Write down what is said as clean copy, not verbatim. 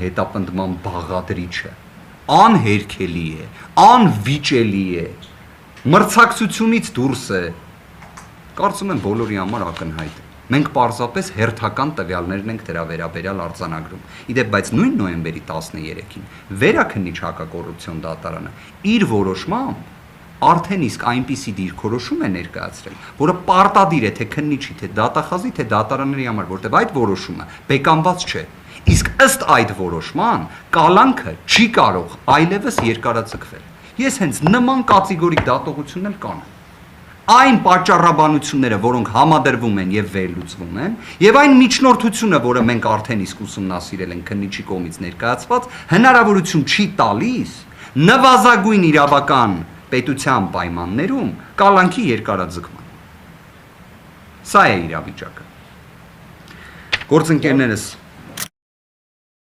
հետապնդման բաղադրիչը անհերքելի է, անվիճելի է, մրցակցությունից դուրս է, կարծում եմ բոլորի համար ակնհայտ է։ Մենք պարզապես հերթական տվյալներն ենք դրա վերաբերյալ արձանագրում։ Իդեպ, բայց նույն նոյեմբերի 13-ին Վերաքննիչ հակակոռուպցիոն դատարանը իր որոշմամբ արդեն իսկ այնպիսի դիրքորոշում է ներկայացրել, որը պարտադիր է թե քննիչի, թե դատախազի, թե դատարանների համար, որտեղ այդ որոշումը բեկանված չէ։ Իսկ ըստ այդ որոշման կալանքը չի կարող այլևս երկարաձգվել։ Ես հենց նման կատեգորիկ դատողություն էլ կանեմ։ Այն պատճառաբանությունները, որոնք համադրվում են եւ վերլուծվում են, եւ այն միջնորդությունը, որը մենք արդեն իսկ ուսումնասիրել ենք քննիչի կողմից ներկայացված, հնարավորություն չի տալիս նվազագույն իրավական պետության պայմաններում կալանքի երկարաձգման։ Սա է իրավիճակը։ Գործընկերներս